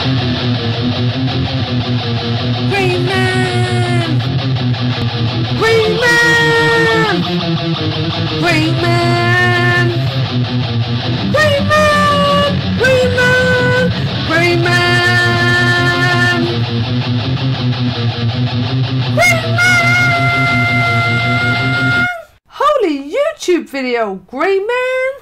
Green Man! Green Man! Green Man! Green Man! Green Man! Green Man! Green Man! Holy YouTube video, Green Man!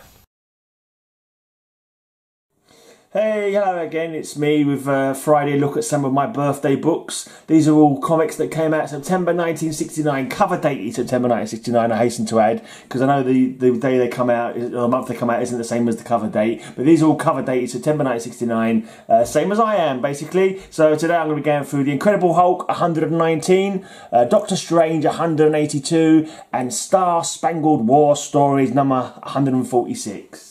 Hey, hello again, it's me with Friday look at some of my birthday books. These are all comics that came out September 1969, cover dated September 1969, I hasten to add, because I know the day they come out, or the month they come out isn't the same as the cover date, but these are all cover dated September 1969, same as I am, basically. So today I'm going to be going through The Incredible Hulk, 119, Doctor Strange, 182, and Star Spangled War Stories, number 146.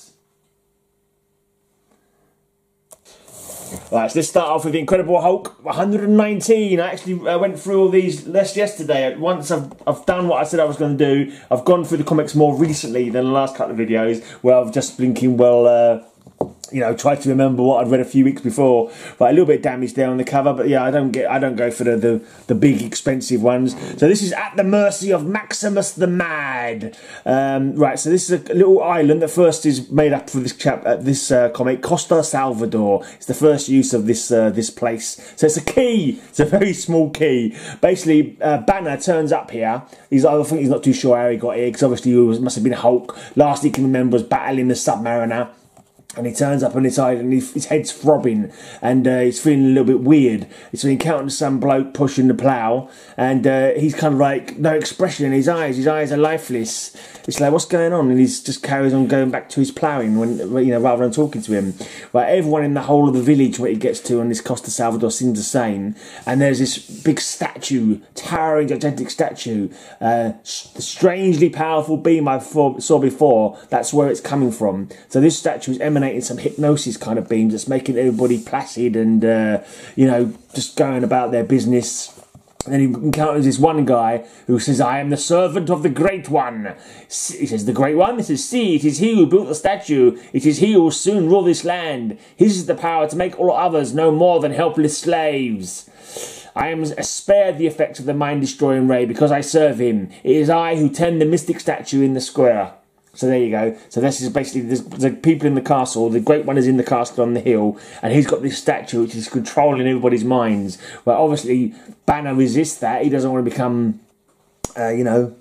Right, so let's start off with The Incredible Hulk 119. I actually went through all these yesterday. Once I've done what I said I was going to do, I've gone through the comics more recently than the last couple of videos, where I've just blinking, well, you know, tried to remember what I'd read a few weeks before. But a little bit damaged there on the cover, but yeah, I don't go for the big expensive ones. So this is At the Mercy of Maximus the Mad. Right, so this is a little island that first is made up for this comic, Costa Salvador. It's the first use of this place. So it's a key. It's a very small key. Basically, Banner turns up here. I think he's not too sure how he got here, because obviously he must have been Hulk. Last he can remember was battling the Submariner. And he turns up on his side and his head's throbbing and he's feeling a little bit weird. So he encounters some bloke pushing the plough and he's kind of like, no expression in his eyes. His eyes are lifeless. It's like, what's going on? And he just carries on going back to his ploughing, when, you know, rather than talking to him. Well, everyone in the whole of the village where he gets to on this Costa Salvador seems the same. And there's this big statue, towering, gigantic statue, the strangely powerful beam I saw before. That's where it's coming from. So this statue is emanating some hypnosis kind of beams that's making everybody placid and, you know, just going about their business. And then he encounters this one guy who says, I am the servant of the Great One. He says, the Great One? He says, see, it is he who built the statue. It is he who will soon rule this land. His is the power to make all others no more than helpless slaves. I am spared the effects of the mind-destroying ray because I serve him. It is I who tend the mystic statue in the square. So there you go. So this is basically the people in the castle. The Great One is in the castle on the hill, and he's got this statue which is controlling everybody's minds. Well, obviously, Banner resists that. He doesn't want to become, you know,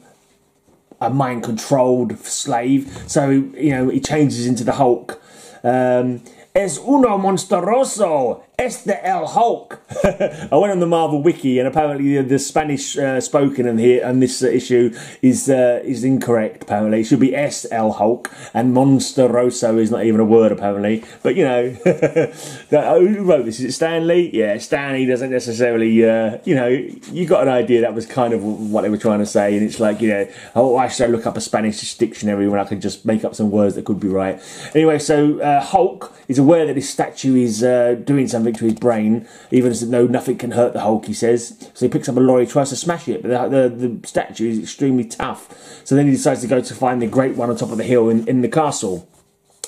a mind-controlled slave. So, you know, he changes into the Hulk. Es uno monstruoso, este el Hulk. I went on the Marvel Wiki, and apparently the Spanish spoken in here and this issue is incorrect. Apparently, it should be S el Hulk, and monstruoso is not even a word apparently. But you know, who wrote this? Is it Stan Lee? Yeah, Stan Lee doesn't necessarily. You know, you got an idea that was kind of what they were trying to say, and it's like, you know, oh, I should look up a Spanish dictionary when I could just make up some words that could be right. Anyway, so Hulk is aware that this statue is doing something to his brain, even as no, nothing can hurt the Hulk, he says. So he picks up a lorry, tries to smash it, but the statue is extremely tough. So then he decides to go to find the Great One on top of the hill in the castle.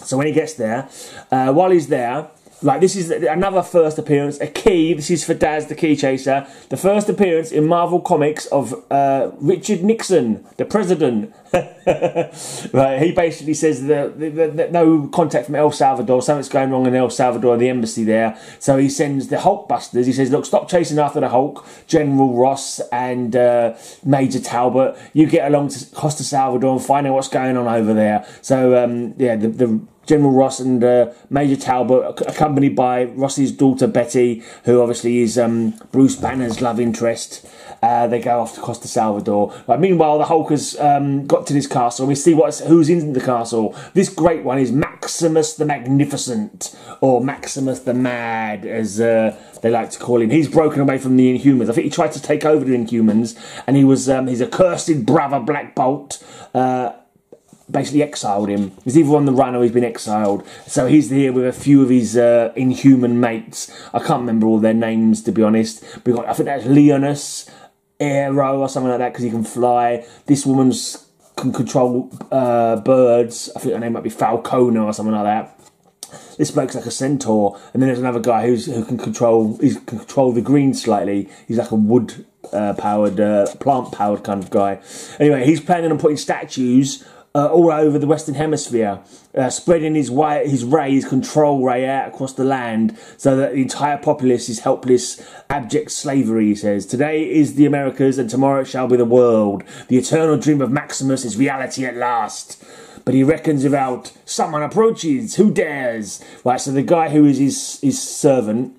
So when he gets there, while he's there, like, this is another first appearance, a key. This is for Daz, the Key Chaser. The first appearance in Marvel Comics of Richard Nixon, the president. Right, he basically says that no contact from El Salvador. Something's going wrong in El Salvador, the embassy there. So he sends the Hulkbusters. He says, look, stop chasing after the Hulk. General Ross and Major Talbot, you get along to Costa Salvador and find out what's going on over there. So, yeah, the General Ross and Major Talbot, accompanied by Ross's daughter Betty, who obviously is Bruce Banner's love interest. They go off to Costa Salvador. But meanwhile, the Hulk has got to this castle. We see who's in the castle. This Great One is Maximus the Magnificent, or Maximus the Mad, as they like to call him. He's broken away from the Inhumans. I think he tried to take over the Inhumans, and he was his accursed brother Black Bolt basically exiled him. He's either on the run or he's been exiled. So he's here with a few of his Inhuman mates. I can't remember all their names, to be honest. We've got, I think that's Leonis, Aero, or something like that, because he can fly. This woman's can control birds. I think her name might be Falcona or something like that. This bloke's like a centaur, and then there's another guy who can control the green slightly. He's like a wood powered, plant powered kind of guy. Anyway, he's planning on putting statues all over the Western Hemisphere, spreading his control ray out across the land, so that the entire populace is helpless, abject slavery. He says, "Today is the Americas, and tomorrow it shall be the world. The eternal dream of Maximus is reality at last." But he reckons without someone approaches, who dares? Right, so the guy who is his servant,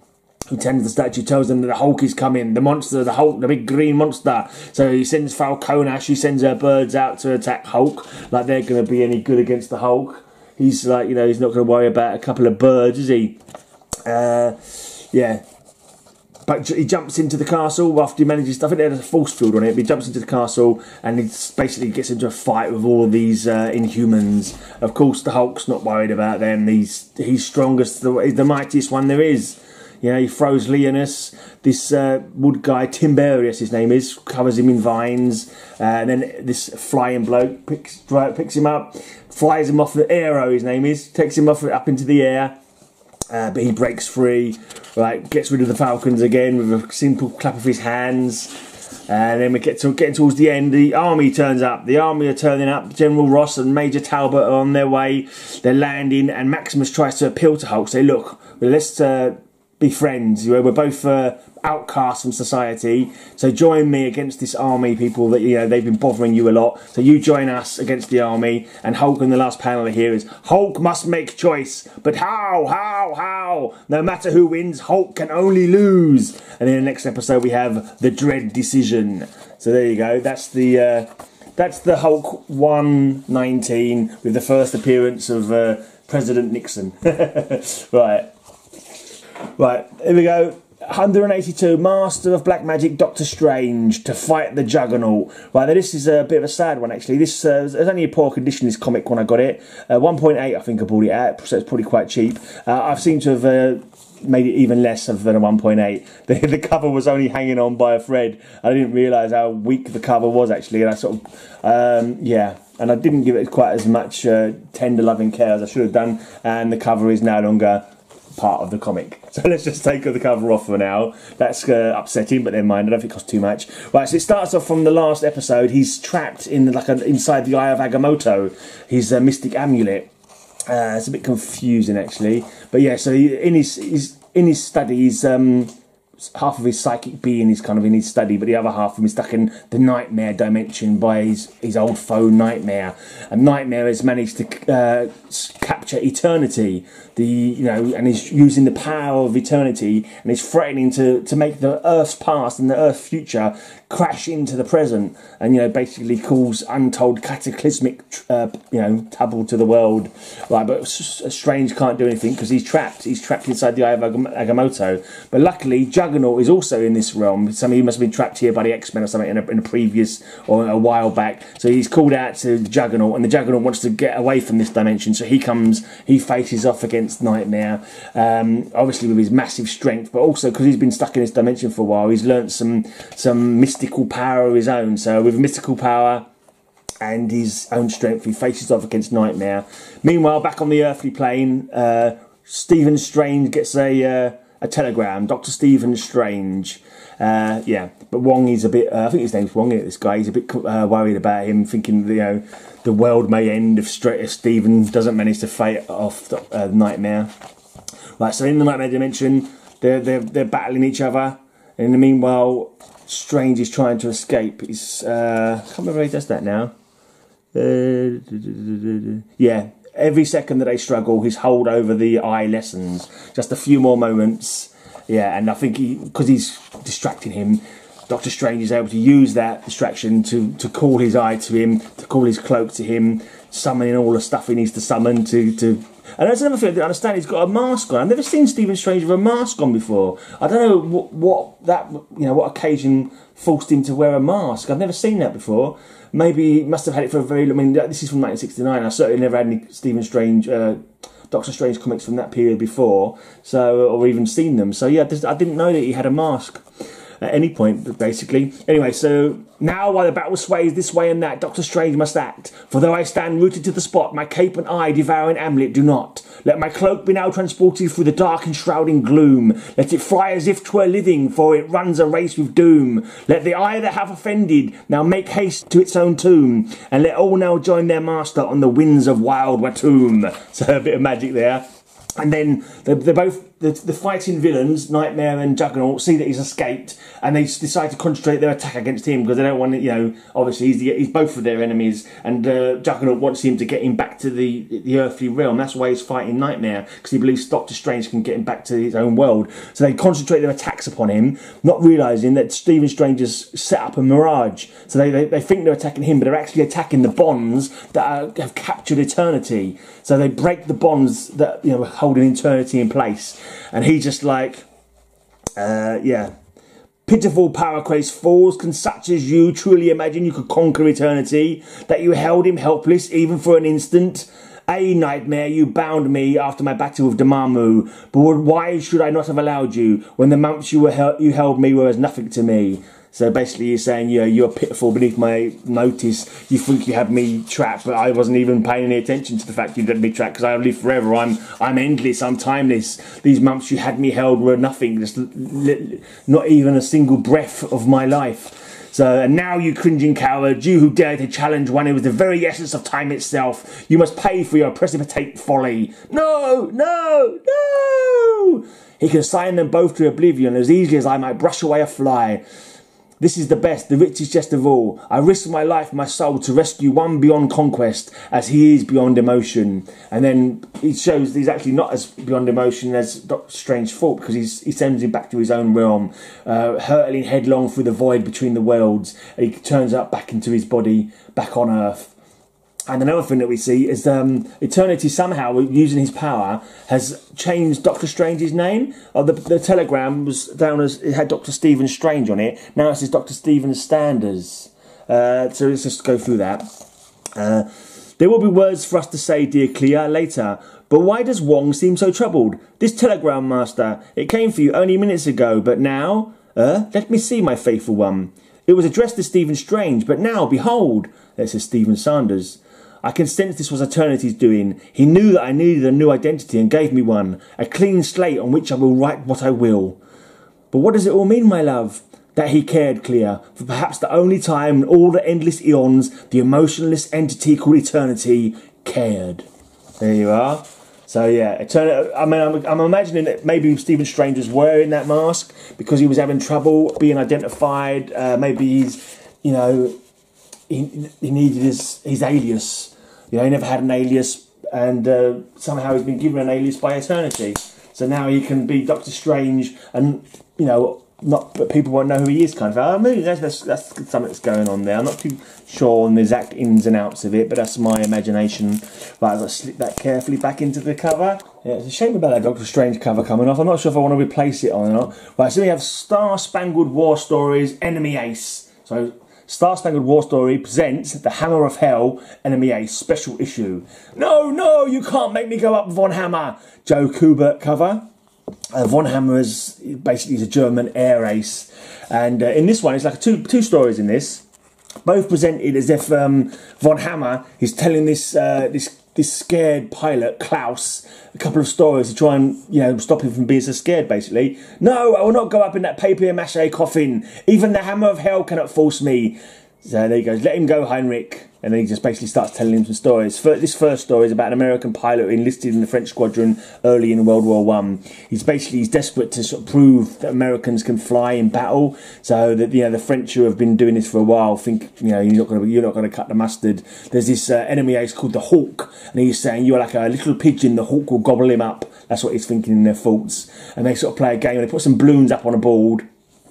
who tends the statue, tells them that the Hulk is coming, the monster, the Hulk, the big green monster. So he sends Falcona, she sends her birds out to attack Hulk, like they're going to be any good against the Hulk. He's like, you know, he's not going to worry about a couple of birds, is he? Yeah. But he jumps into the castle after he manages, I think there's a force field on it, but he jumps into the castle and he basically gets into a fight with all of these Inhumans. Of course, the Hulk's not worried about them. He's strongest, he's the mightiest one there is. You know, he throws Leonus, this wood guy, Timberius his name is, covers him in vines, and then this flying bloke picks him up, flies him off, the Aero his name is, takes him up into the air, but he breaks free, right, gets rid of the Falcons again with a simple clap of his hands. And then we getting towards the end, the army turns up. The army are turning up. General Ross and Major Talbot are on their way. They're landing, and Maximus tries to appeal to Hulk, say, "Look, let's be friends. We're both outcasts from society, so join me against this army people that, you know, they've been bothering you a lot. So you join us against the army." And Hulk in the last panel here is, "Hulk must make choice, but how? No matter who wins, Hulk can only lose." And in the next episode we have the dread decision. So there you go. That's the Hulk 119 with the first appearance of President Nixon. Right, here we go. 182, Master of Black Magic, Doctor Strange, to fight the Juggernaut. Right, now this is a bit of a sad one, actually. This was only in poor condition, this comic, when I got it. 1.8, I think I bought it at, so it's probably quite cheap. I've seemed to have made it even less than a 1.8. The cover was only hanging on by a thread. I didn't realise how weak the cover was, actually, and I sort of, yeah. And I didn't give it quite as much tender loving care as I should have done, and the cover is no longer part of the comic. So let's just take the cover off for now. That's upsetting, but never mind. I don't think it costs too much. Right, so it starts off from the last episode. He's trapped in inside the Eye of Agamotto, his mystic amulet. It's a bit confusing, actually, but yeah. So in his studies, half of his psychic being is kind of in his study, but the other half of him is stuck in the Nightmare dimension by his old foe Nightmare. And Nightmare has managed to capture eternity, and he's using the power of eternity, and he's threatening to make the Earth's past and the Earth's future crash into the present, and basically cause untold cataclysmic trouble to the world. Right, but Strange can't do anything because he's trapped inside the Eye of Agamotto. But luckily Juggernaut is also in this realm. He must have been trapped here by the X-Men or something in a previous, or a while back. So he's called out to the Juggernaut, and the Juggernaut wants to get away from this dimension, so he faces off against Nightmare, obviously with his massive strength, but also because he's been stuck in this dimension for a while, he's learnt some mystical power of his own. So with mystical power and his own strength, he faces off against Nightmare. Meanwhile, back on the earthly plane, Stephen Strange gets a telegram. Dr. Stephen Strange. Yeah, but Wong is a bit, I think his name's Wong, this guy, he's a bit worried about him, thinking the world may end if Stephen doesn't manage to fight off the Nightmare. Right, so in the Nightmare dimension, they're battling each other. In the meanwhile, Strange is trying to escape. I can't remember how he does that now. Yeah, every second that they struggle, his hold over the eye lessens. Just a few more moments. Yeah, and I think because he's distracting him, Doctor Strange is able to use that distraction to call his eye to him, to call his cloak to him, summoning all the stuff he needs to summon to. And that's another thing I didn't understand. He's got a mask on. I've never seen Stephen Strange with a mask on before. I don't know what occasion forced him to wear a mask. I've never seen that before. Maybe he must have had it for a very long. I mean, this is from 1969. I certainly never had any Stephen Strange, Doctor Strange comics from that period before. So, or even seen them. So yeah, I didn't know that he had a mask. at any point, basically. Anyway, so now while the battle sways this way and that, Doctor Strange must act. For though I stand rooted to the spot, my cape and I, devouring Amlet, do not. Let my cloak be now transported through the dark enshrouding gloom. Let it fly as if 'twere living, for it runs a race with doom. Let the eye that hath offended now make haste to its own tomb, and let all now join their master on the winds of wild Watum. So a bit of magic there. And then they're both the fighting villains, Nightmare and Juggernaut, see that he's escaped, and they decide to concentrate their attack against him because they don't want to, you know, obviously he's both of their enemies, and Juggernaut wants him to get him back to the earthly realm. That's why he's fighting Nightmare, because he believes Doctor Strange can get him back to his own world. So they concentrate their attacks upon him, not realising that Stephen Strange has set up a mirage. So they think they're attacking him, but they're actually attacking the bonds that have captured eternity. So they break the bonds that, you know, holding eternity in place. And he just like, pitiful power-crazed fools, can such as you truly imagine you could conquer eternity, that you held him helpless even for an instant? A Nightmare, you bound me after my battle with Dormammu, but why should I not have allowed you, when the months you held me were as nothing to me? So basically he's saying, yeah, you're pitiful beneath my notice. You think you had me trapped, but I wasn't even paying any attention to the fact you had me trapped, because I live forever. I'm endless, I'm timeless. These months you had me held were nothing, just not even a single breath of my life. So, and now you cringing coward, you who dare to challenge one who was the very essence of time itself, you must pay for your precipitate folly. No, no, no! He can assign them both to oblivion as easily as I might brush away a fly. This is the best, the richest jest of all. I risk my life, my soul, to rescue one beyond conquest, as he is beyond emotion. And then he shows he's actually not as beyond emotion as Doctor Strange thought, because he sends him back to his own realm, hurtling headlong through the void between the worlds. And he turns up back into his body, back on Earth. And another thing that we see is Eternity somehow, using his power, has changed Doctor Strange's name. The telegram was down as, it had Dr. Stephen Strange on it. Now it says Dr. Stephen Standers. So let's just go through that. There will be words for us to say, dear Clea, later. But why does Wong seem so troubled? This telegram, Master, it came for you only minutes ago, but now... let me see, my faithful one. It was addressed to Stephen Strange, but now, behold... It says Stephen Sanders. I can sense this was Eternity's doing. He knew that I needed a new identity and gave me one. A clean slate on which I will write what I will. But what does it all mean, my love? That he cared, Clea, for perhaps the only time in all the endless eons, the emotionless entity called Eternity cared. There you are. So yeah, I mean, I'm imagining that maybe Stephen Strange was wearing that mask because he was having trouble being identified. Maybe he's, you know, he needed his alias. You know, he never had an alias, and somehow he's been given an alias by Eternity. So now he can be Doctor Strange, and you know, but people won't know who he is. Kind of. I mean, that's something that's going on there. I'm not too sure on the exact ins and outs of it, but that's my imagination. Right, I've got to slip that carefully back into the cover. Yeah, it's a shame about that Doctor Strange cover coming off. I'm not sure if I want to replace it or not. Right, so we have Star Spangled War Stories, Enemy Ace. So Star Spangled War Story presents The Hammer of Hell, Enemy Ace, special issue. No, no, you can't make me go up Von Hammer. Joe Kubert cover. Von Hammer is basically a German air ace, and in this one it's like two stories in this, both presented as if Von Hammer is telling this scared pilot Klaus a couple of stories to try and, you know, stop him from being so scared. Basically, no, I will not go up in that papier-mâché coffin. Even the hammer of hell cannot force me. So there he goes. Let him go, Heinrich. And then he just basically starts telling him some stories. This first story is about an American pilot who enlisted in the French squadron early in World War I. He's desperate to sort of prove that Americans can fly in battle. So that, you know, the French who have been doing this for a while think, you know, you're not going to cut the mustard. There's this enemy ace called the Hawk, and he's saying you're like a little pigeon. The Hawk will gobble him up. That's what he's thinking in their thoughts. And they sort of play a game. And they put some balloons up on a board,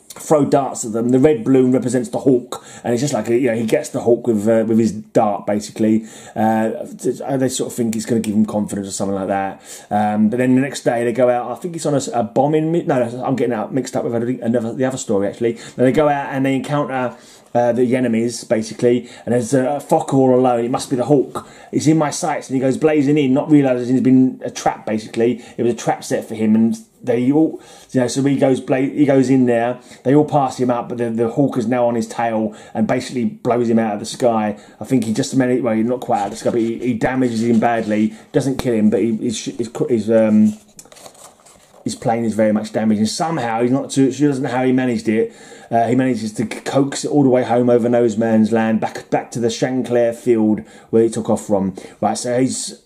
throw darts at them. The red balloon represents the Hawk, and it's just like, you know, he gets the Hawk with his dart, basically. They sort of think he's going to give him confidence or something like that. But then the next day they go out. I think it's on a bombing. No, I'm getting mixed up with the other story actually. Then they go out and they encounter the enemies, basically, and there's a Fokker all alone. It must be the Hawk. He's in my sights, and he goes blazing in, not realising he's been a trap. Basically, it was a trap set for him, and they all, so he goes in there. They all pass him up, but the Hawk is now on his tail and basically blows him out of the sky. I think he just well, not quite out of the sky, but he damages him badly. Doesn't kill him, but his plane is very much damaged. And somehow, he's not too, she doesn't know how he managed it. He manages to coax it all the way home over No Man's Land, back to the Chanclair field where he took off from. Right, so he's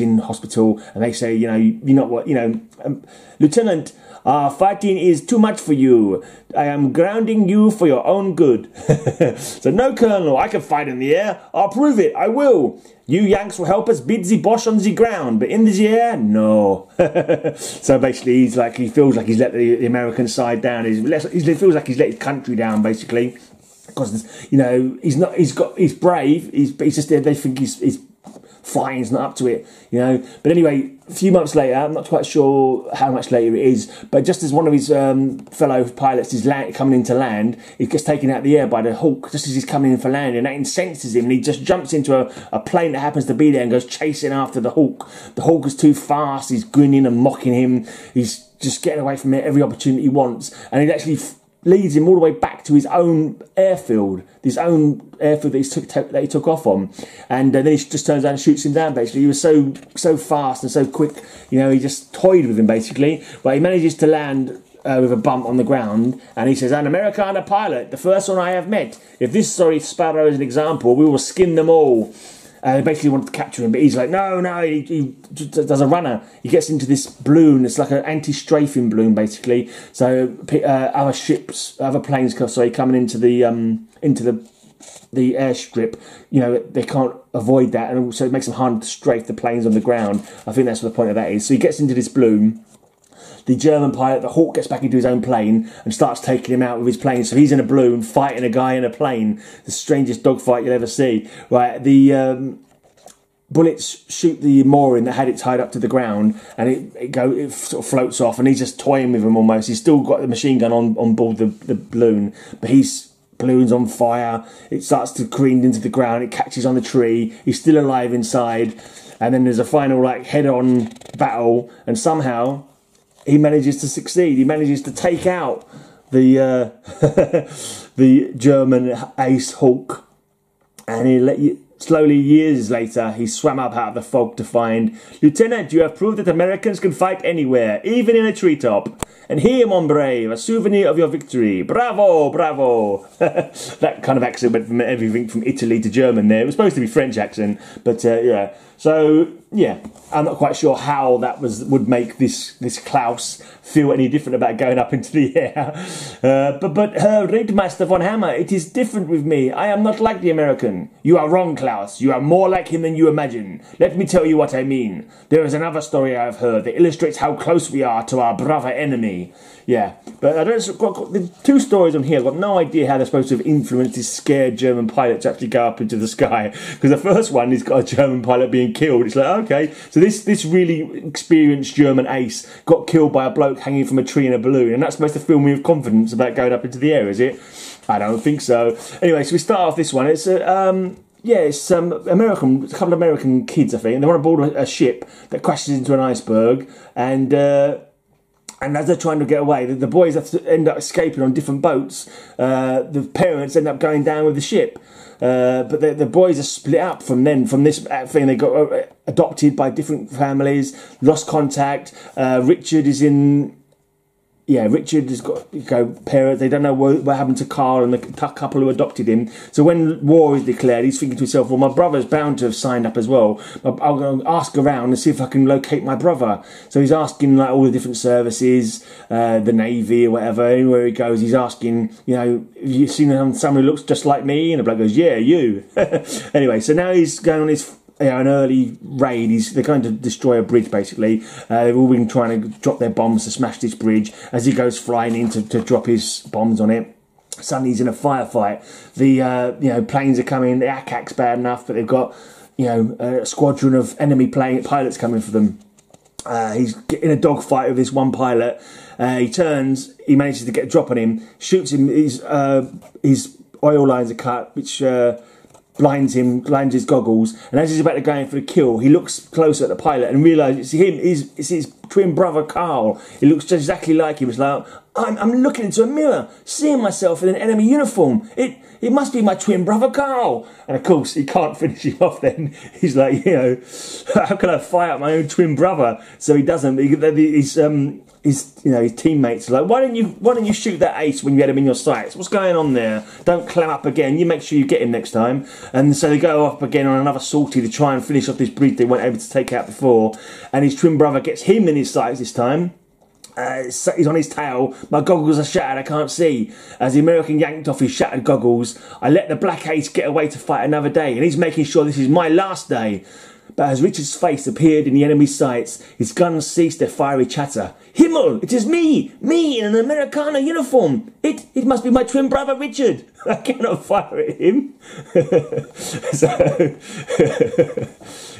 in hospital, and they say, Lieutenant, fighting is too much for you. I am grounding you for your own good. So, no, Colonel, I can fight in the air. I'll prove it. I will. You Yanks will help us beat the Bosch on the ground, but in the air, no. So basically, he feels like he's let the American side down. He feels like he's let his country down, basically, because he's brave. He's just they think he's fine, he's not up to it, But anyway, a few months later, I'm not quite sure how much later it is, but just as one of his fellow pilots is coming into land, he gets taken out of the air by the Hawk just as he's coming in for landing, and that incenses him, and he just jumps into a plane that happens to be there and goes chasing after the Hawk. The Hawk is too fast, he's grinning and mocking him, he's just getting away from it every opportunity he wants, and he actually leads him all the way back to his own airfield, that he took off on, and then he just turns around and shoots him down. Basically, he was so fast and so quick, he just toyed with him basically. But he manages to land with a bump on the ground, and he says, "An Americana pilot, the first one I have met. If this sorry sparrow is an example, we will skin them all." They basically wanted to capture him, but he's like, no, he does a runner. He gets into this balloon. It's like an anti-strafing balloon, basically. So other planes, coming into the airstrip, they can't avoid that, and also it makes them harder to strafe the planes on the ground. I think that's what the point of that is. So he gets into this balloon. The German pilot, the Hawk, gets back into his own plane and starts taking him out with his plane. So he's in a balloon fighting a guy in a plane. The strangest dogfight you'll ever see. Right, the bullets shoot the mooring that had it tied up to the ground, and it sort of floats off, and he's just toying with him almost. He's still got the machine gun on board the balloon, but balloon's on fire. It starts to careen into the ground. It catches on the tree. He's still alive inside, and then there's a final head-on battle, and somehow he manages to succeed. He manages to take out the the German ace Hawk, and slowly, years later, he swam up out of the fog to find, "Lieutenant, you have proved that Americans can fight anywhere, even in a treetop. And here, mon brave, a souvenir of your victory. Bravo, bravo." That kind of accent went from everything from Italy to German there. It was supposed to be French accent, but yeah. So, yeah, I'm not quite sure how that would make this Klaus feel any different about going up into the air. But Herr Rittmeister von Hammer, it is different with me. I am not like the American. You are wrong, Klaus. You are more like him than you imagine. Let me tell you what I mean. There is another story I have heard that illustrates how close we are to our brother enemy. Yeah, but I don't. The two stories on here, I've got no idea how they're supposed to have influenced this scared German pilot to actually go up into the sky. Because the first one, he's got a German pilot being killed. It's like, okay, so this really experienced German ace got killed by a bloke hanging from a tree in a balloon, and that's supposed to fill me with confidence about going up into the air, is it? I don't think so. Anyway, so we start off this one. It's it's a couple of American kids, I think, and they're on board a ship that crashes into an iceberg, and as they're trying to get away, the boys have to end up escaping on different boats. The parents end up going down with the ship. But the boys are split up from this thing. They got adopted by different families, lost contact. Richard is in... Yeah, Richard has got parents. They don't know what happened to Carl and the couple who adopted him. So when war is declared, he's thinking to himself, well, my brother's bound to have signed up as well. I'll go ask around and see if I can locate my brother. So he's asking all the different services, the Navy or whatever. Anywhere he goes, he's asking, have you seen someone who looks just like me? And the bloke goes, yeah, you. Anyway, so now he's going on his... an early raid. They're going to destroy a bridge, basically. They've all been trying to drop their bombs to smash this bridge. As he goes flying in to drop his bombs on it, suddenly he's in a firefight. The planes are coming. The ACAC's bad enough, but they've got a squadron of enemy pilots coming for them. He's in a dogfight with this one pilot. He manages to get a drop on him, shoots him. His oil lines are cut, which blinds his goggles, and as he's about to go in for the kill, he looks closer at the pilot and realises it's his twin brother Carl. He looks just exactly like him. It's like, I'm looking into a mirror, seeing myself in an enemy uniform. It must be my twin brother Carl. And of course, he can't finish him off then. He's like, you know, how can I fight out my own twin brother? So he doesn't. His teammates are like, why don't you shoot that ace when you had him in your sights? What's going on there? Don't clam up again. You make sure you get him next time. And so they go up again on another sortie to try and finish off this breed they weren't able to take out before. And his twin brother gets him in his sights this time. He's on his tail. My goggles are shattered. I can't see. As the American yanked off his shattered goggles, I let the black ace get away to fight another day, and he's making sure this is my last day. But as Richard's face appeared in the enemy's sights, his guns ceased their fiery chatter. Himmel! It is me! Me in an Americana uniform! It must be my twin brother Richard! I cannot fire at him.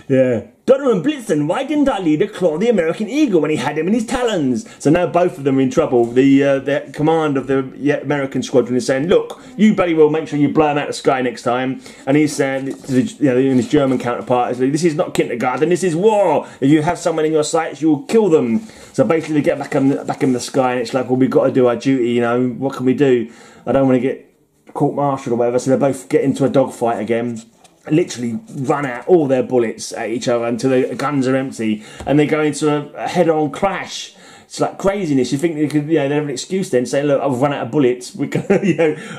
Yeah. Donner and Blitzen, why didn't our leader claw the American eagle when he had him in his talons? So now both of them are in trouble. The command of the American squadron is saying, look, you bloody well make sure you blow him out of the sky next time. And he's saying, in his German counterpart, this is not kindergarten, this is war. If you have someone in your sights, you will kill them. So basically they get back in the sky, and it's like, well, we've got to do our duty, you know, what can we do? I don't want to get court-martialed or whatever, so they both get into a dogfight again. Literally run out all their bullets at each other until the guns are empty, and they go into a head-on clash. It's like craziness. You think they could, they have an excuse then, say, look, I've run out of bullets. We can,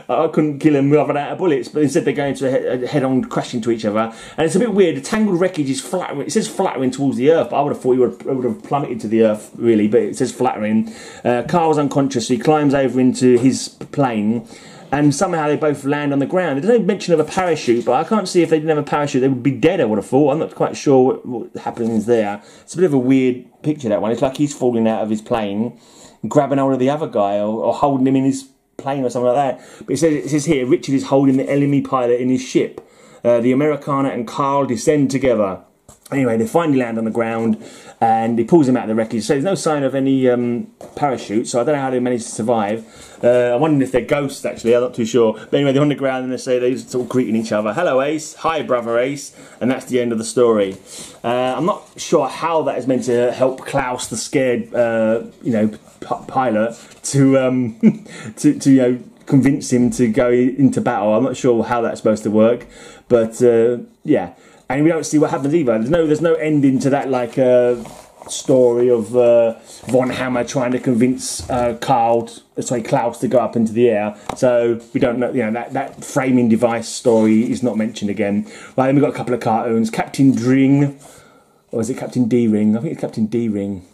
I couldn't kill him. I've run out of bullets. But instead, they go into a head-on crashing to each other, and it's a bit weird. The tangled wreckage is flattering. It says flattering towards the earth, but I would have thought he would have plummeted to the earth, really. But it says flattering. Carl's unconscious, so he climbs over into his plane. And somehow they both land on the ground. There's no mention of a parachute, but I can't see if they didn't have a parachute, they would be dead, I would have thought. I'm not quite sure what happens there. It's a bit of a weird picture, that one. It's like he's falling out of his plane, grabbing hold of the other guy, or holding him in his plane or something like that. But it says here, Richard is holding the LME pilot in his ship. The Americana and Carl descend together. Anyway, they finally land on the ground, and he pulls him out of the wreckage. So there's no sign of any parachute, so I don't know how they managed to survive. I'm wondering if they're ghosts, actually. I'm not too sure. But anyway, they're on the ground, and they're sort of greeting each other. Hello, Ace. Hi, brother Ace. And that's the end of the story. I'm not sure how that is meant to help Klaus, the scared, pilot, to convince him to go into battle. I'm not sure how that's supposed to work, but yeah. And we don't see what happens either. There's no ending to that, like, story of Von Hammer trying to convince Klaus to go up into the air. So we don't know, that framing device story is not mentioned again. Right, then we've got a couple of cartoons. Captain Dring, or is it Captain D-Ring? I think it's Captain D-Ring.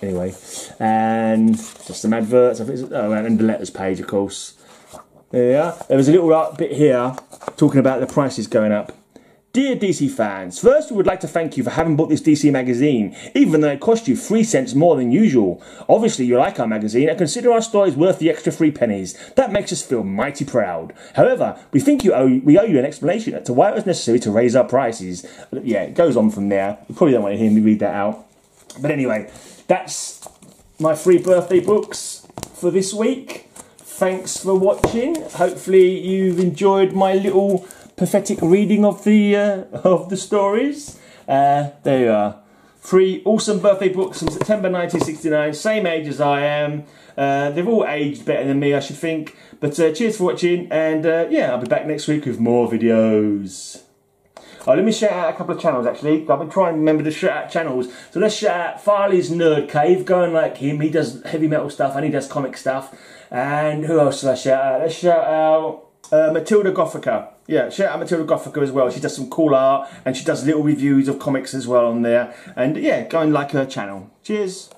Anyway, and just some adverts. I think and the letters page, of course. There we are. There was a little bit here talking about the prices going up. Dear DC fans, first we would like to thank you for having bought this DC magazine, even though it cost you 3 cents more than usual. Obviously you like our magazine and consider our stories worth the extra 3 pennies. That makes us feel mighty proud. However, we think we owe you an explanation as to why it was necessary to raise our prices. Yeah, it goes on from there. You probably don't want to hear me read that out. But anyway, that's my 3 birthday books for this week. Thanks for watching. Hopefully you've enjoyed my little pathetic reading of the stories. There you are. 3 awesome birthday books from September 1969, same age as I am. They've all aged better than me, I should think. But cheers for watching, and yeah, I'll be back next week with more videos. Oh, let me shout out a couple of channels, actually. I've been trying to remember to shout out channels. So let's shout out Farley's Nerd Cave. Go and like him. He does heavy metal stuff and he does comic stuff. And who else should I shout out? Let's shout out Matilda Gothica. Yeah, shout out Matilda Gothica as well. She does some cool art and she does little reviews of comics as well on there. And yeah, go and like her channel. Cheers.